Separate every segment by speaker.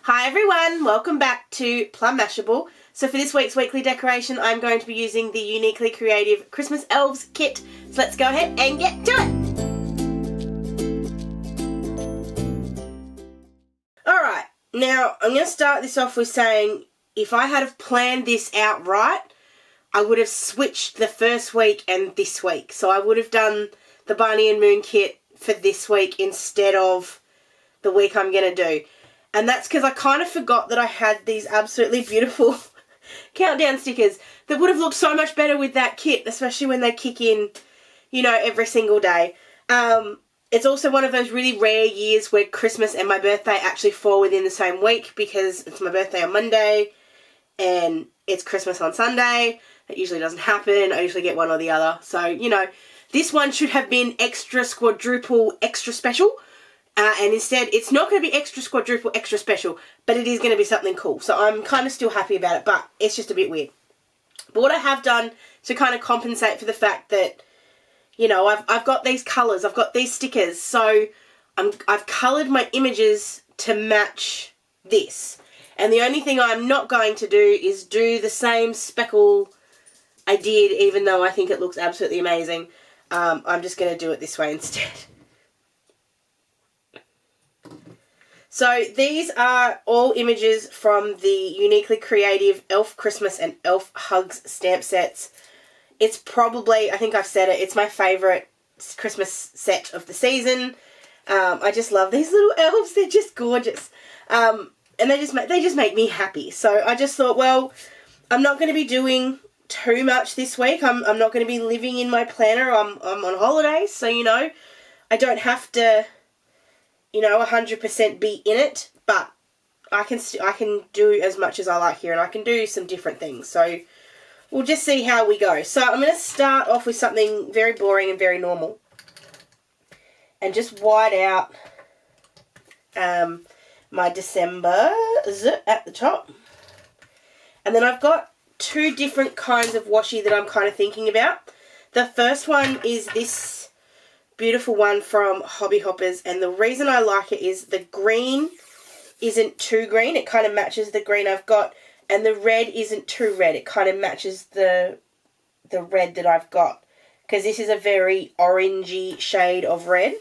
Speaker 1: Hi everyone, welcome back to Plum Mashable. So for this week's weekly decoration, I'm going to be using the Uniquely Creative Christmas Elves kit. So let's go ahead and get to it. Alright, now I'm going to start this off with saying, if I had have planned this out right, I would have switched the first week and this week. So I would have done the Barney and Moon kit for this week instead of the week I'm going to do. And that's because I kind of forgot that I had these absolutely beautiful countdown stickers that would have looked so much better with that kit, especially when they kick in, you know, every single day. It's also one of those really rare years where Christmas and my birthday actually fall within the same week, because it's my birthday on Monday and it's Christmas on Sunday. That usually doesn't happen. I usually get one or the other. So, you know, this one should have been extra quadruple extra special. And instead, it's not going to be extra quadruple extra special, but it is going to be something cool. So I'm kind of still happy about it, but it's just a bit weird. But what I have done to kind of compensate for the fact that, you know, I've got these colours, I've got these stickers, so I've coloured my images to match this. And the only thing I'm not going to do is do the same speckle I did, even though I think it looks absolutely amazing. I'm just going to do it this way instead. So these are all images from the Uniquely Creative Elf Christmas and Elf Hugs stamp sets. It's probably, I think I've said it, it's my favourite Christmas set of the season. I just love these little elves, they're just gorgeous. And they just make me happy. So I just thought, well, I'm not going to be doing too much this week. I'm not going to be living in my planner. I'm on holidays, so, you know, I don't have to, you know, 100% be in it, but I can do as much as I like here, and I can do some different things. So we'll just see how we go. So I'm going to start off with something very boring and very normal, and just white out my Decembers at the top. And then I've got two different kinds of washi that I'm kind of thinking about. The first one is this beautiful one from Hobby Hoppers, and the reason I like it is the green isn't too green. It kind of matches the green I've got, and the red isn't too red. It kind of matches the red that I've got, because this is a very orangey shade of red.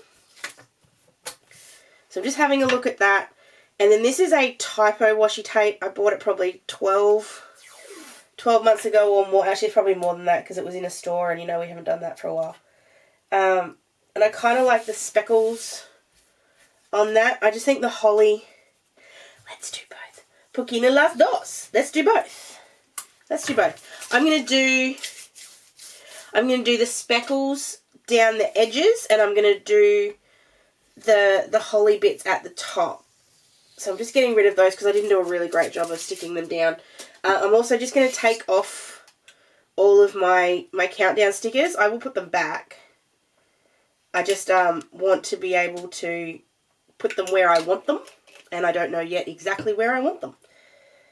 Speaker 1: So I'm just having a look at that. And then this is a typo washi tape. I bought it probably 12 months ago or more. Actually, probably more than that, because it was in a store, and you know we haven't done that for a while. And I kind of like the speckles on that. I just think the holly... Let's do both. Poquina las dos. Let's do both. Let's do both. I'm going to do the speckles down the edges, and I'm going to do the holly bits at the top. So I'm just getting rid of those because I didn't do a really great job of sticking them down. I'm also just going to take off all of my countdown stickers. I will put them back. I just want to be able to put them where I want them, and I don't know yet exactly where I want them.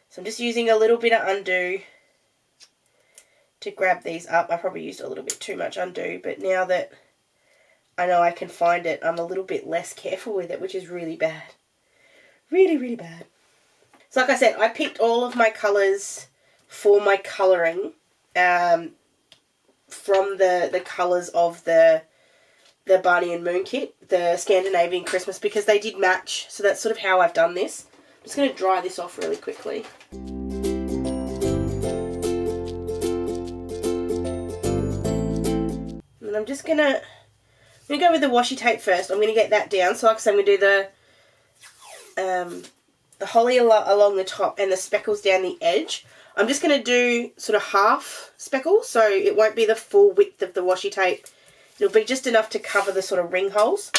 Speaker 1: So I'm just using a little bit of undo to grab these up. I probably used a little bit too much undo, but now that I know I can find it, I'm a little bit less careful with it, which is really bad. Really, really bad. So like I said, I picked all of my colours for my colouring from the colours of the Barney and Moon kit, the Scandinavian Christmas, because they did match. So that's sort of how I've done this. I'm just going to dry this off really quickly. And I'm just going to go with the washi tape first. I'm going to get that down. So like I said, I'm going to do the holly along the top and the speckles down the edge. I'm just going to do sort of half speckles, so it won't be the full width of the washi tape. It'll be just enough to cover the sort of ring holes,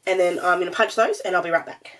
Speaker 1: and then I'm going to punch those and I'll be right back.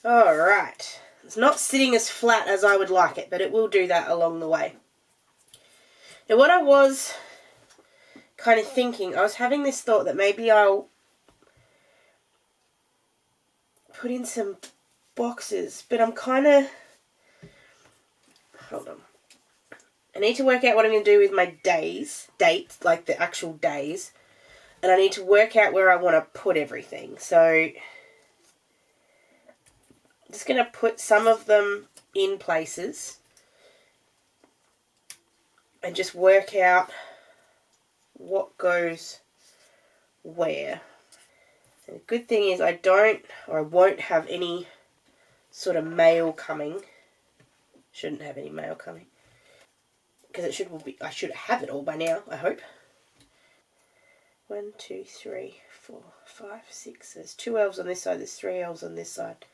Speaker 1: Alright. It's not sitting as flat as I would like it, but it will do that along the way. Now what I was kind of thinking, I was having this thought that maybe I'll put in some boxes, but I'm kind of... Hold on. I need to work out what I'm going to do with my dates, like the actual days, and I need to work out where I want to put everything. So I'm just going to put some of them in places and just work out what goes where. And the good thing is I won't have any sort of mail coming. Shouldn't have any mail coming. Because I should have it all by now, I hope. 1, 2, 3, 4, 5, 6. There's 2 elves on this side, there's 3 elves on this side.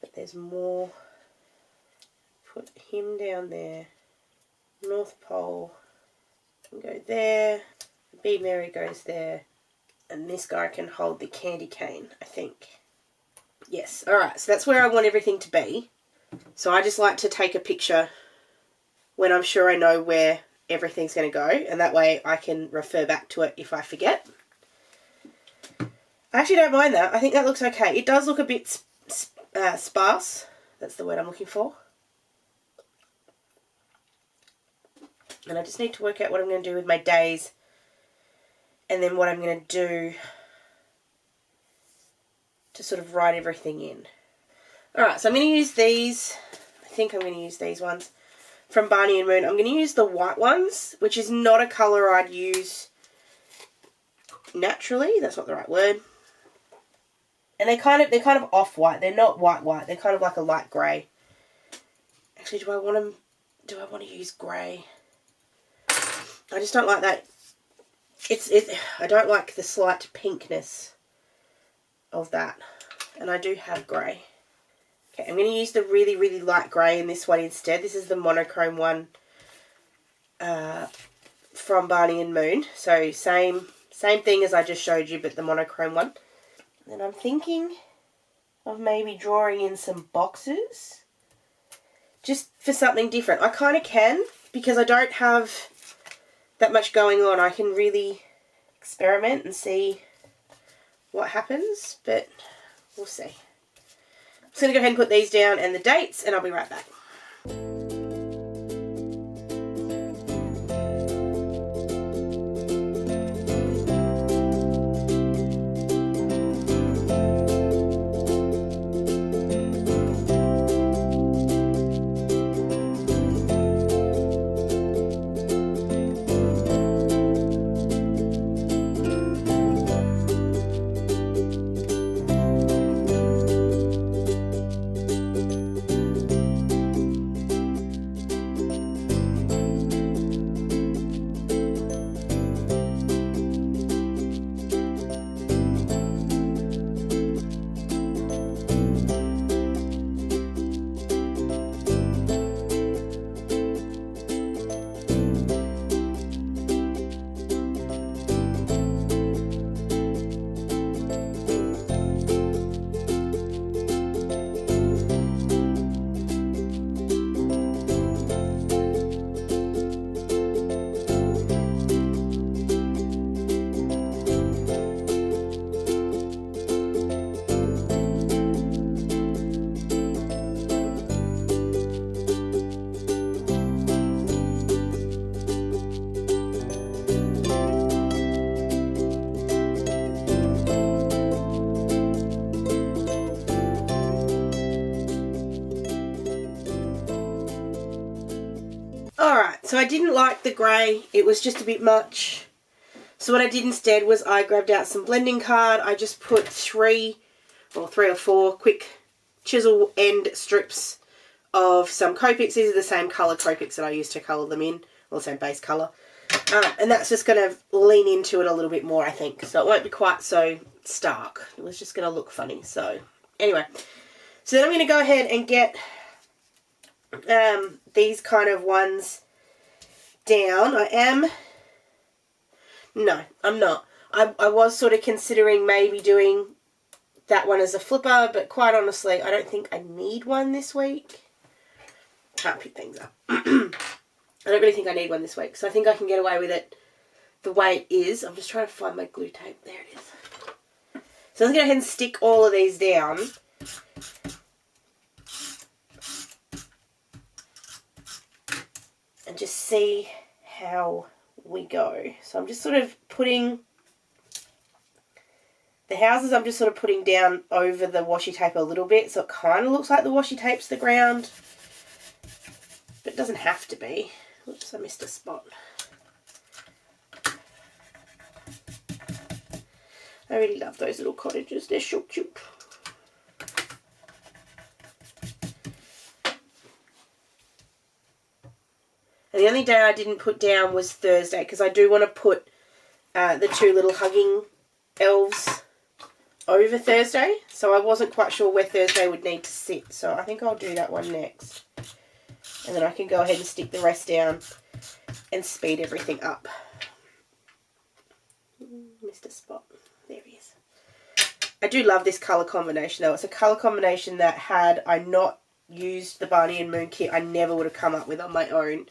Speaker 1: But there's more. Put him down there. North Pole. Can go there. Bee Mary goes there. And this guy can hold the candy cane, I think. Yes, alright, so that's where I want everything to be. So I just like to take a picture when I'm sure I know where everything's going to go, and that way I can refer back to it if I forget. I actually don't mind that. I think that looks okay. It does look a bit sparse. That's the word I'm looking for. And I just need to work out what I'm going to do with my days, and then what I'm going to do to sort of write everything in. Alright, so I'm going to use these. I think I'm going to use these ones from Barney and Moon. I'm going to use the white ones, which is not a colour I'd use naturally. That's not the right word. And they're kind of off-white. They're not white. They're kind of like a light grey. Actually, do I want to use grey? I just don't like that. I don't like the slight pinkness of that. And I do have grey. Okay, I'm going to use the really, really light grey in this one instead. This is the monochrome one from Barney and Moon. So same thing as I just showed you, but the monochrome one. Then I'm thinking of maybe drawing in some boxes just for something different. I kind of can, because I don't have that much going on. I can really experiment and see what happens, but we'll see. I'm just going to go ahead and put these down and the dates, and I'll be right back. Alright, so I didn't like the grey. It was just a bit much. So what I did instead was I grabbed out some blending card. I just put three or four quick chisel end strips of some Copics. These are the same colour Copics that I used to colour them in, or the same base colour. And that's just going to lean into it a little bit more, I think. So it won't be quite so stark. It was just going to look funny. So anyway, so then I'm going to go ahead and get these kind of ones down. No, I'm not. I was sort of considering maybe doing that one as a flipper, but quite honestly, I don't think I need one this week. Can't pick things up. I don't really think I need one this week, so I think I can get away with it the way it is. I'm just trying to find my glue tape. There it is. So let's go ahead and stick all of these down. And just see how we go. So I'm just sort of putting the houses, I'm just sort of putting down over the washi tape a little bit, so it kind of looks like the washi tape's the ground, but it doesn't have to be. Oops, I missed a spot. I really love those little cottages. They're so cute. And the only day I didn't put down was Thursday, because I do want to put the two little hugging elves over Thursday. So I wasn't quite sure where Thursday would need to sit. So I think I'll do that one next. And then I can go ahead and stick the rest down and speed everything up. Missed a spot. There he is. I do love this colour combination though. It's a colour combination that had I not used the Barney and Moon kit, I never would have come up with on my own.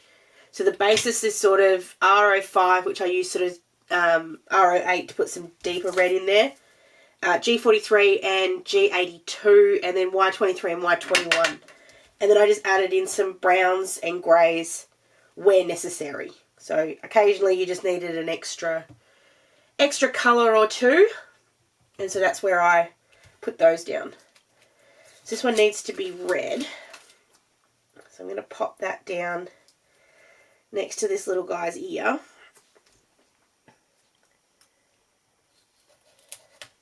Speaker 1: So the basis is sort of R05, which I use sort of R08 to put some deeper red in there. G43 and G82, and then Y23 and Y21. And then I just added in some browns and greys where necessary. So occasionally you just needed an extra colour or two. And so that's where I put those down. So this one needs to be red. So I'm going to pop that down next to this little guy's ear.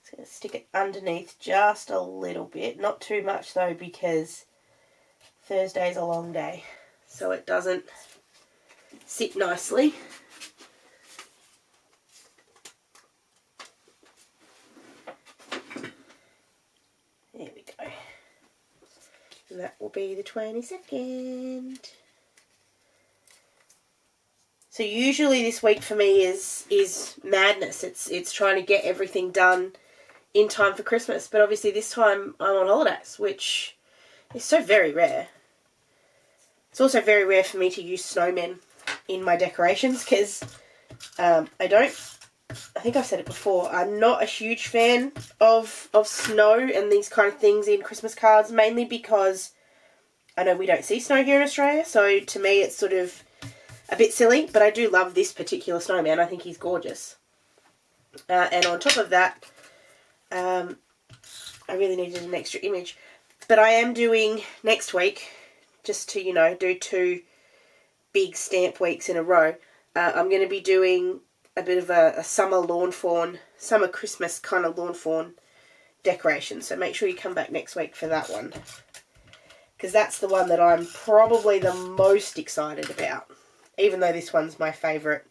Speaker 1: Just going to stick it underneath just a little bit. Not too much though, because Thursday's a long day. So it doesn't sit nicely. There we go. And that will be the 22nd. So usually this week for me is madness. It's trying to get everything done in time for Christmas. But obviously this time I'm on holidays, which is so very rare. It's also very rare for me to use snowmen in my decorations because I think I've said it before, I'm not a huge fan of snow and these kind of things in Christmas cards, mainly because I know we don't see snow here in Australia, so to me it's sort of a bit silly, but I do love this particular snowman. I think he's gorgeous. And on top of that, I really needed an extra image. But I am doing next week, just to, you know, do 2 big stamp weeks in a row, I'm going to be doing a bit of a summer lawn fawn, summer Christmas kind of lawn fawn decoration. So make sure you come back next week for that one, because that's the one that I'm probably the most excited about. Even though this one's my favourite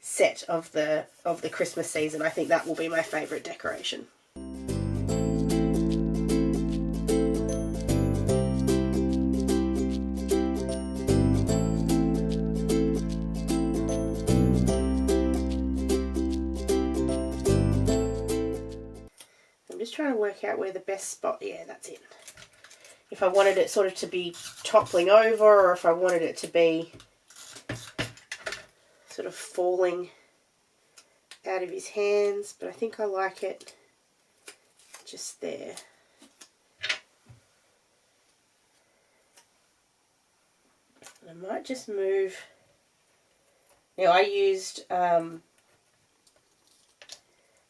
Speaker 1: set of the Christmas season, I think that will be my favourite decoration. I'm just trying to work out where the best spot, yeah, that's it. If I wanted it sort of to be toppling over, or if I wanted it to be sort of falling out of his hands, but I think I like it just there. And I might just move. Now I used my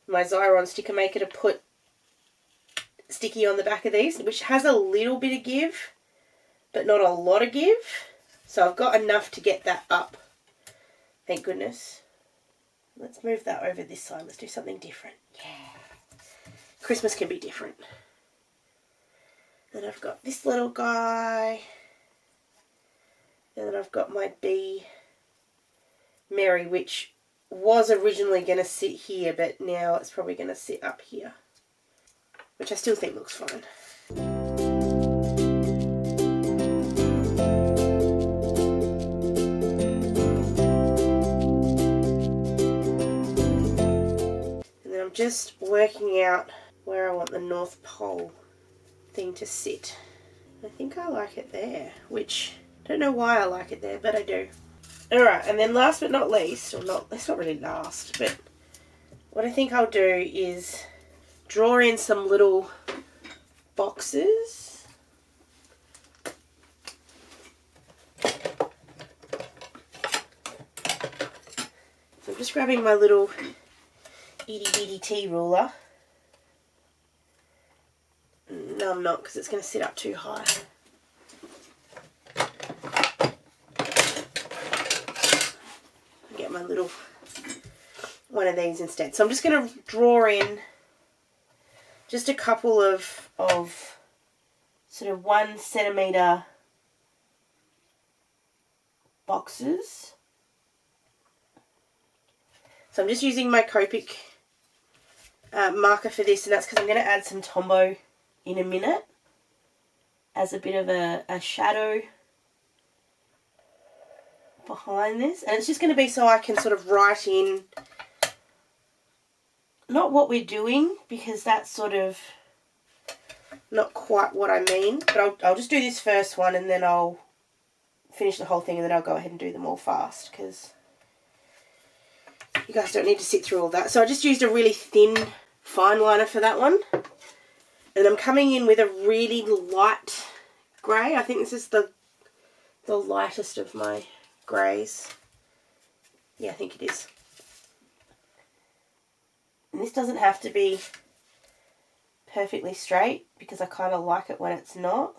Speaker 1: Xyron sticker maker to put sticky on the back of these, which has a little bit of give, but not a lot of give. So I've got enough to get that up. Thank goodness. Let's move that over this side. Let's do something different. Yeah. Christmas can be different. Then I've got this little guy. And then I've got my bee, Mary, which was originally going to sit here, but now it's probably going to sit up here, which I still think looks fine. And then I'm just working out where I want the North Pole thing to sit. I think I like it there, which I don't know why I like it there, but I do. Alright, and then last but not least, or not, it's not really last, but what I think I'll do is draw in some little boxes. So I'm just grabbing my little itty bitty tea ruler. No, I'm not, because it's going to sit up too high. Get my little one of these instead. So I'm just going to draw in just a couple of sort of 1 centimetre boxes. So I'm just using my Copic marker for this, and that's because I'm going to add some Tombow in a minute as a bit of a shadow behind this. And it's just going to be so I can sort of write in not what we're doing, because that's sort of not quite what I mean, but I'll just do this first one and then I'll finish the whole thing, and then I'll go ahead and do them all fast, because you guys don't need to sit through all that. So I just used a really thin fine liner for that one. And I'm coming in with a really light grey. I think this is the lightest of my greys. Yeah, I think it is. And this doesn't have to be perfectly straight, because I kind of like it when it's not.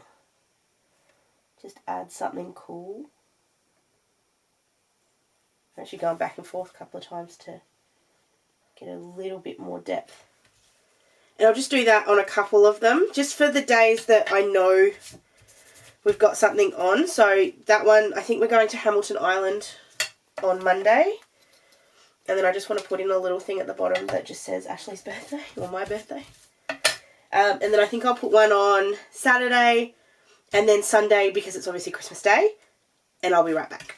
Speaker 1: Just add something cool. I'm actually going back and forth a couple of times to get a little bit more depth. And I'll just do that on a couple of them, just for the days that I know we've got something on. So that one, I think we're going to Hamilton Island on Monday. And then I just want to put in a little thing at the bottom that just says Ashley's birthday, or my birthday. And then I think I'll put one on Saturday and then Sunday, because it's obviously Christmas Day. And I'll be right back.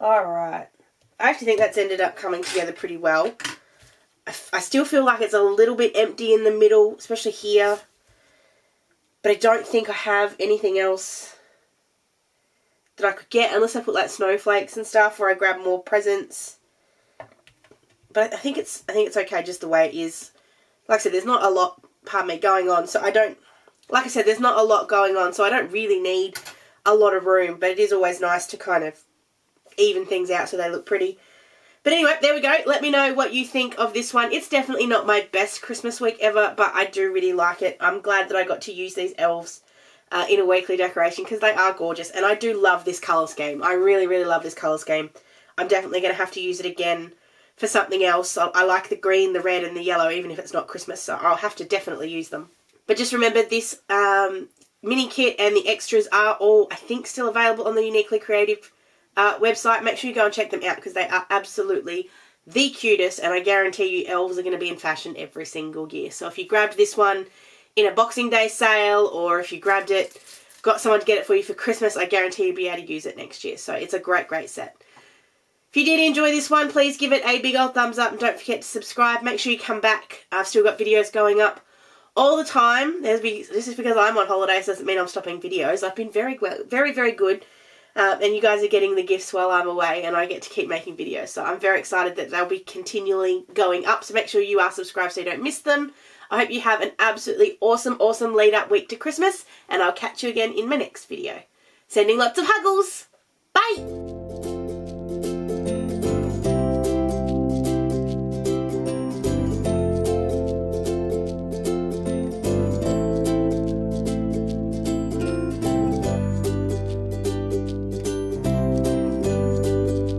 Speaker 1: Alright, I actually think that's ended up coming together pretty well. I still feel like it's a little bit empty in the middle, especially here. But I don't think I have anything else that I could get, unless I put like snowflakes and stuff, or I grab more presents. But I think it's okay just the way it is. Like I said, there's not a lot, pardon me, going on, so I don't, like I said, there's not a lot going on, so I don't really need a lot of room, but it is always nice to kind of even things out so they look pretty. But anyway, there we go. Let me know what you think of this one. It's definitely not my best Christmas week ever, but I do really like it. I'm glad that I got to use these elves in a weekly decoration, because they are gorgeous, and I do love this colour scheme. I really, really love this colour scheme. I'm definitely going to have to use it again for something else. I like the green, the red, and the yellow, even if it's not Christmas, so I'll have to definitely use them. But just remember, this mini kit and the extras are all, I think, still available on the Uniquely Creative website. Make sure you go and check them out, because they are absolutely the cutest, and I guarantee you elves are going to be in fashion every single year. So if you grabbed this one in a Boxing Day sale, or if you grabbed it, got someone to get it for you for Christmas, I guarantee you'll be able to use it next year. So it's a great, great set. If you did enjoy this one, please give it a big old thumbs up, and don't forget to subscribe. Make sure you come back. I've still got videos going up all the time. This is because I'm on holidays, doesn't mean I'm stopping videos. I've been very, very good. And you guys are getting the gifts while I'm away, and I get to keep making videos. So I'm very excited that they'll be continually going up. So make sure you are subscribed so you don't miss them. I hope you have an absolutely awesome, awesome lead up week to Christmas, and I'll catch you again in my next video. Sending lots of huggles. Bye!